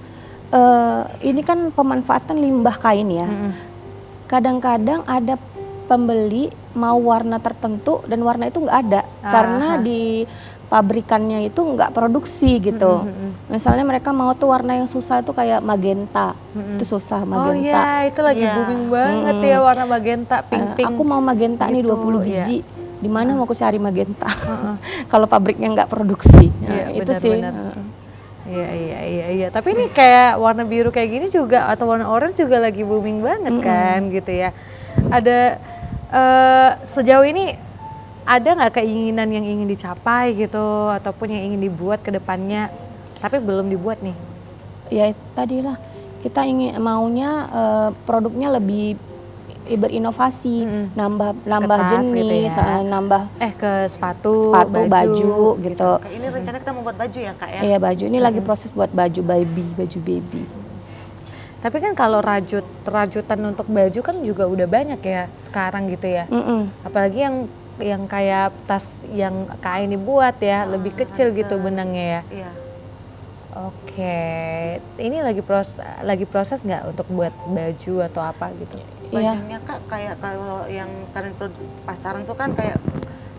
ini kan pemanfaatan limbah kain ya. Kadang-kadang ada pembeli mau warna tertentu dan warna itu nggak ada karena di pabrikannya itu nggak produksi gitu. Misalnya mereka mau tuh warna yang susah itu kayak magenta, itu susah magenta. Oh iya, itu lagi booming banget ya warna magenta, pink-pink. Aku mau magenta nih gitu, 20 biji. Di mana mau aku cari magenta? Kalau pabriknya nggak produksi. Itu sih. Iya. Tapi ini kayak warna biru kayak gini juga atau warna orange juga lagi booming banget kan gitu ya. Ada sejauh ini ada nggak keinginan yang ingin dicapai gitu ataupun yang ingin dibuat ke depannya tapi belum dibuat nih? Ya tadilah kita maunya produknya lebih berinovasi, nambah jenis, gitu ya. nambah ke sepatu, baju gitu. Ini rencana kita mau buat baju ya Kak ya? Iya baju, ini lagi proses buat baju baby. Tapi kan kalau rajutan untuk baju kan juga udah banyak ya sekarang gitu ya. Apalagi yang kayak tas yang kain dibuat ya, lebih kecil gitu benangnya ya. Iya. Oke, ini lagi proses nggak untuk buat baju atau apa gitu? Bajunya Kak kayak kalau yang sekarang pasaran tuh kan kayak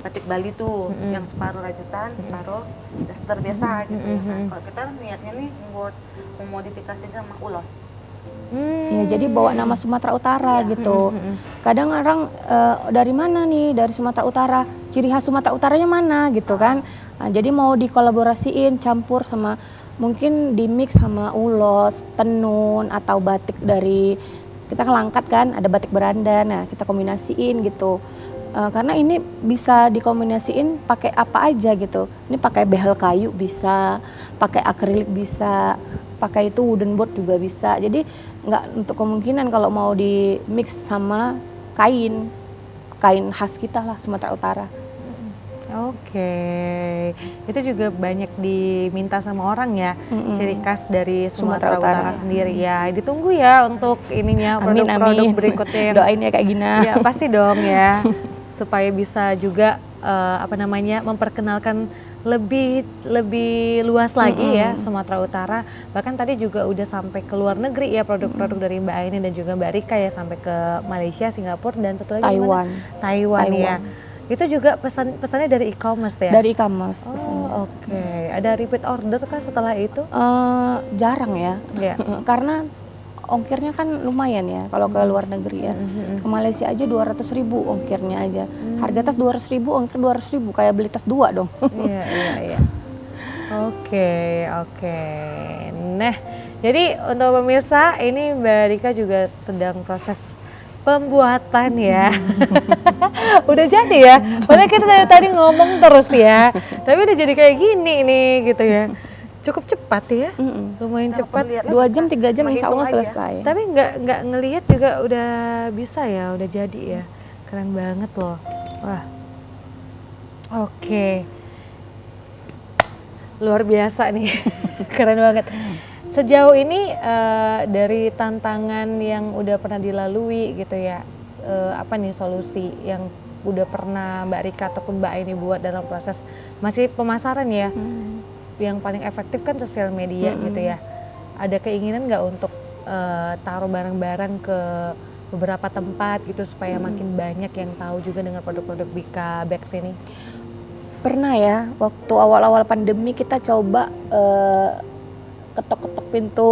batik Bali tuh, yang separuh rajutan, separuh daster biasa gitu ya kan. Kalau kita niatnya nih memodifikasi sama ulos. Ya jadi bawa nama Sumatera Utara gitu. Kadang orang dari mana nih, dari Sumatera Utara, ciri khas Sumatera Utaranya mana gitu kan. Nah, jadi mau dikolaborasiin, campur sama mungkin di mix sama ulos, tenun atau batik dari kita kelangkat kan, ada batik beranda, nah kita kombinasiin gitu. Karena ini bisa dikombinasiin pakai apa aja gitu. Ini pakai behel kayu bisa, pakai akrilik bisa, pakai itu wooden board juga bisa. Jadi nggak untuk kemungkinan kalau mau di mix sama kain khas kita lah Sumatera Utara. Oke, itu juga banyak diminta sama orang ya, ciri khas dari Sumatera Utara sendiri ya. Ditunggu ya untuk ininya produk-produk berikutnya. Doain ya Kak Gina. Ya pasti dong ya, supaya bisa juga memperkenalkan lebih luas lagi ya Sumatera Utara. Bahkan tadi juga udah sampai ke luar negeri ya produk-produk dari Mbak Aini dan juga Mbak Rika ya, sampai ke Malaysia, Singapura dan satu lagi Taiwan ya. Itu juga pesannya dari e-commerce ya? Dari e-commerce pesannya. Oke. Ada repeat order kah setelah itu? Jarang ya. Karena ongkirnya kan lumayan ya kalau ke luar negeri ya. Ke Malaysia aja 200.000 ongkirnya aja. Harga tas 200.000, ongkir 200.000, kayak beli tas 2 dong. Iya. Oke. Nah, jadi untuk pemirsa, ini Mbak Rika juga sedang proses pembuatan ya. Udah jadi ya. Padahal kita dari tadi ngomong terus ya. Tapi udah jadi kayak gini nih gitu ya. Cukup cepat ya. Lumayan cepat. 2 jam 3 jam insya Allah selesai. Tapi nggak ngelihat juga udah bisa ya, udah jadi ya. Keren banget loh. Wah. Oke. Luar biasa nih. Keren banget. Sejauh ini dari tantangan yang udah pernah dilalui gitu ya, apa nih solusi yang udah pernah Mbak Rika ataupun Mbak Aini buat dalam proses masih pemasaran ya, yang paling efektif kan sosial media gitu ya. Ada keinginan nggak untuk taruh barang-barang ke beberapa tempat gitu supaya makin banyak yang tahu juga dengan produk-produk Bika Bags ini? Pernah ya, waktu awal-awal pandemi kita coba ketok-ketok pintu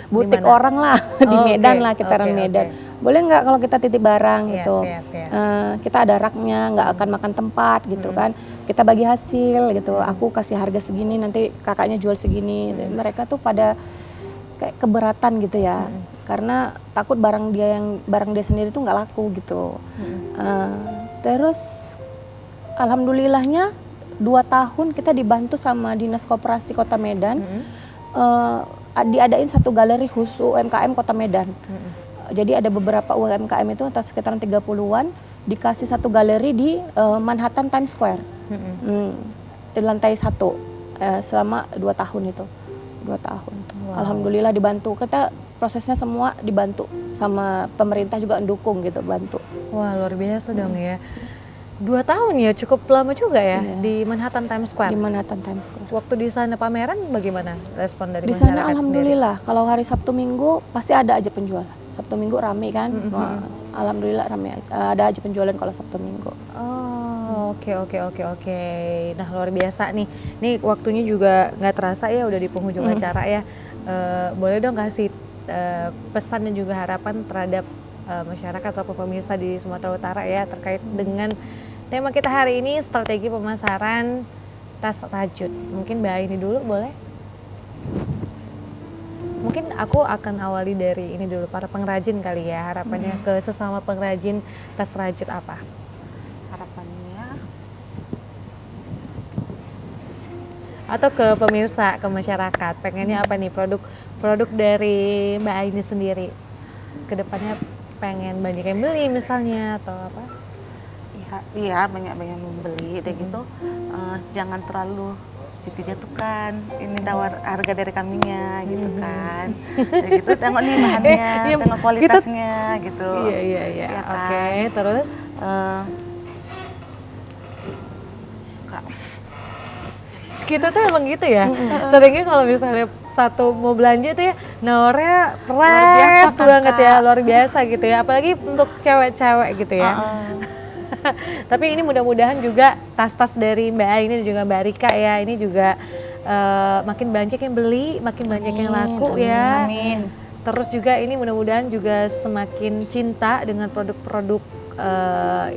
butik orang lah di Medan lah, sekitaran Medan. boleh nggak kalau kita titip barang gitu. Yes. Kita ada raknya, nggak akan makan tempat gitu kan. Kita bagi hasil gitu. Aku kasih harga segini, nanti kakaknya jual segini. Dan mereka tuh pada kayak keberatan gitu ya, karena takut barang dia sendiri tuh nggak laku gitu. Terus alhamdulillahnya 2 tahun kita dibantu sama Dinas Koperasi Kota Medan, diadain satu galeri khusus UMKM Kota Medan. Jadi ada beberapa UMKM itu atau sekitaran 30-an dikasih satu galeri di Manhattan Times Square, di lantai 1 selama 2 tahun itu. 2 tahun. Wow. Alhamdulillah dibantu. Kita prosesnya semua dibantu sama pemerintah juga mendukung gitu, bantu. Wah, luar biasa dong ya. 2 tahun ya, cukup lama juga ya. Iya. Di Manhattan Times Square. Di Manhattan Times Square. Waktu di sana pameran bagaimana respon dari Di masyarakat sana alhamdulillah, kalau hari Sabtu Minggu pasti ada aja penjualan. Sabtu Minggu rame kan. Wah, alhamdulillah rame. Ada aja penjualan kalau Sabtu Minggu. Oh, oke. Nah, luar biasa nih. Nih waktunya juga nggak terasa ya, udah di penghujung acara ya. Boleh dong kasih pesan dan juga harapan terhadap masyarakat atau pemirsa di Sumatera Utara ya terkait dengan tema kita hari ini, strategi pemasaran tas rajut. Mungkin Mbak Aini dulu boleh? Mungkin aku akan awali dari ini dulu, para pengrajin kali ya, harapannya ke sesama pengrajin tas rajut apa? Harapannya Atau ke pemirsa, ke masyarakat, pengennya apa nih produk dari Mbak Aini sendiri? Kedepannya pengen banyak yang beli misalnya atau apa? iya banyak yang membeli dan gitu. Jangan terlalu jatuhkan, ini tawar harga dari kaminya gitu kan. Ya gitu, tengok nih bahannya, tengok kualitasnya gitu. Iya. Ya kan? Oke, terus? Kita tuh emang gitu ya. Seringnya kalau misalnya satu mau belanja tuh ya nawarnya biasa kan, banget ya, Kak. luar biasa gitu ya. Apalagi untuk cewek-cewek gitu ya. Tapi ini mudah-mudahan juga tas-tas dari Mbak Aini dan juga Mbak Rika ya, ini juga makin banyak yang beli, makin banyak yang laku ya. Amin. Terus juga ini mudah-mudahan juga semakin cinta dengan produk-produk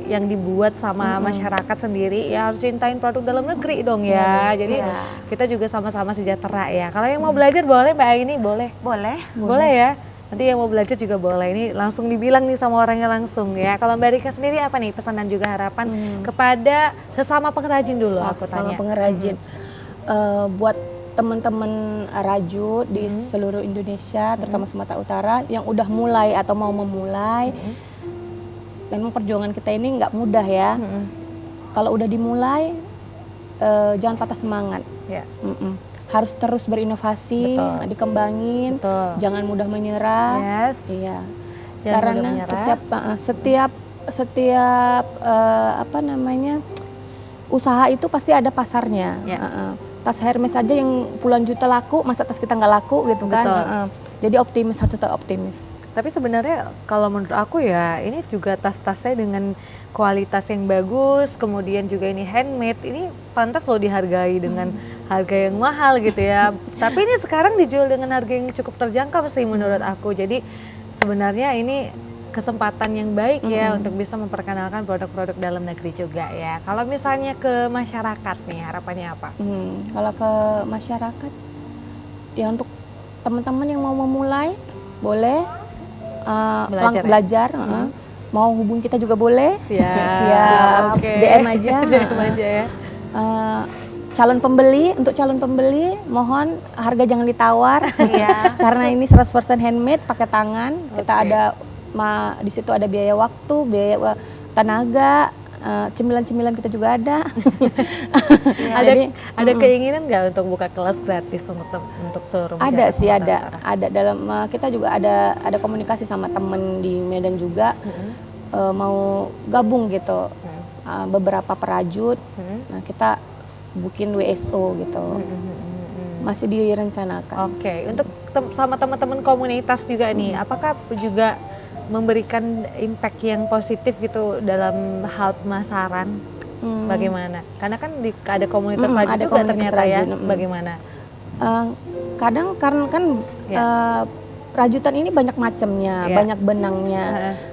yang dibuat sama masyarakat sendiri. Ya harus cintain produk dalam negeri dong ya. Jadi kita juga sama-sama sejahtera ya. Kalau yang mau belajar boleh Mbak Aini, boleh? Boleh ya. Nanti yang mau belajar juga boleh. Ini langsung dibilang nih sama orangnya langsung ya. Kalau Mbak Rika sendiri apa nih pesan dan juga harapan kepada sesama pengrajin dulu aku Sesama tanya. pengrajin. Buat teman-teman rajut di seluruh Indonesia, terutama Sumatera Utara yang udah mulai atau mau memulai, memang perjuangan kita ini nggak mudah ya. Kalau udah dimulai, jangan patah semangat. Ya. Harus terus berinovasi, Betul. dikembangin, Betul. jangan mudah menyerah. Yes. Iya. Jangan mudah Karena menyerah. setiap usaha itu pasti ada pasarnya. Ya. Tas Hermes aja yang puluhan juta laku, masa tas kita nggak laku gitu kan? Betul. Jadi harus tetap optimis. Tapi sebenarnya kalau menurut aku ya ini juga tas-tasnya dengan kualitas yang bagus, kemudian juga ini handmade, ini pantas loh dihargai dengan harga yang mahal gitu ya. Tapi ini sekarang dijual dengan harga yang cukup terjangkau sih menurut aku. Jadi sebenarnya ini kesempatan yang baik ya untuk bisa memperkenalkan produk-produk dalam negeri juga ya. Kalau misalnya ke masyarakat nih harapannya apa? Kalau ke masyarakat, ya untuk teman-teman yang mau memulai boleh belajar. Mau hubungi kita juga boleh. Siap. Oke. DM aja. DM aja ya. Untuk calon pembeli mohon harga jangan ditawar. Karena ini 100% handmade pakai tangan. Kita ada di situ ada biaya waktu, biaya tenaga, cemilan-cemilan kita juga ada. Ada keinginan nggak untuk buka kelas gratis untuk seluruh masyarakat? Ada sih, ada dalam kita juga ada komunikasi sama temen di Medan juga, mau gabung gitu, beberapa perajut. Nah kita bikin WSO gitu, masih direncanakan. Oke, untuk sama teman-teman komunitas juga nih, apakah juga memberikan impact yang positif gitu dalam hal pemasaran? Bagaimana? Karena kan ada komunitas rajut ada juga komunitas ternyata rajut, ya. Bagaimana? Kadang karena kan rajutan ini banyak macamnya, Iya. banyak benangnya.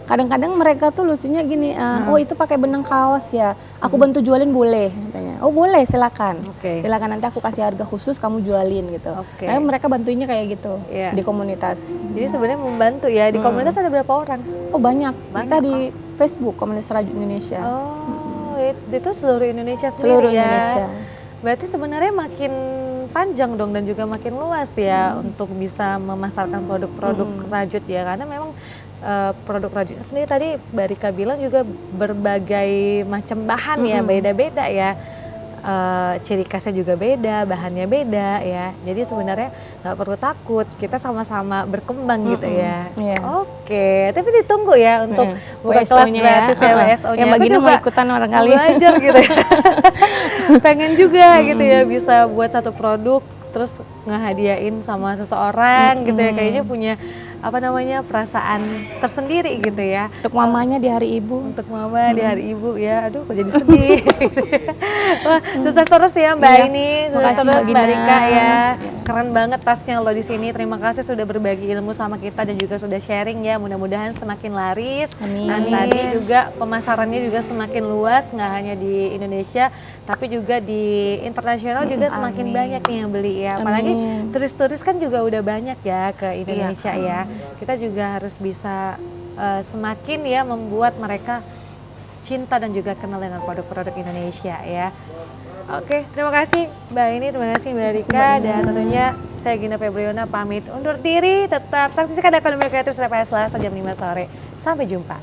Kadang-kadang mereka tuh lucunya gini, oh itu pakai benang kaos ya, aku bantu jualin boleh katanya. Oh boleh, silakan. Oke. Silakan, nanti aku kasih harga khusus, kamu jualin gitu. Oke. Nah, mereka bantuinnya kayak gitu Iya. di komunitas. Jadi sebenarnya membantu ya. Di komunitas ada berapa orang? Oh banyak. Kita di Facebook Komunitas Rajut Indonesia. Oh, itu seluruh Indonesia sendiri Seluruh ya. Indonesia. Berarti sebenarnya makin panjang dong dan juga makin luas ya untuk bisa memasarkan produk-produk rajut ya, karena memang produk rajut sendiri tadi Mbak Rika bilang juga berbagai macam bahan ya, beda-beda ya. Ciri khasnya juga beda, bahannya beda ya. Jadi sebenarnya nggak perlu takut, kita sama-sama berkembang gitu ya. Iya. Oke, tapi ditunggu ya untuk buka kelas WSO-nya gratis ya, WSO-nya. Yang Aku begini mau juga ikutan orang kali. belajar gitu ya. Pengen juga gitu ya bisa buat satu produk terus ngehadiahin sama seseorang gitu ya, kayaknya punya apa namanya perasaan tersendiri gitu ya. Untuk mamanya di hari ibu. Untuk mama di hari ibu ya, aduh kok jadi sedih. Wah, sukses terus ya Mbak Iya. ini, sukses Makasih, terus Mbak Mbak Gina. Rika ya. Iya. Keren banget tasnya lo di sini. Terima kasih sudah berbagi ilmu sama kita dan juga sudah sharing ya. Mudah-mudahan semakin laris. Amin. Dan tadi juga pemasarannya juga semakin luas, nggak hanya di Indonesia, tapi juga di internasional juga semakin banyak nih yang beli ya. Apalagi Amin. turis-turis kan juga udah banyak ya ke Indonesia ya. Kita juga harus bisa semakin ya membuat mereka cinta dan juga kenal dengan produk-produk Indonesia ya. Oke, terima kasih Mbak ini, terima kasih Mbak Rika, dan tentunya saya Gina Febriona pamit undur diri. Tetap saksikan Akademi Kreatif setiap hari Selasa jam 5 sore. Sampai jumpa.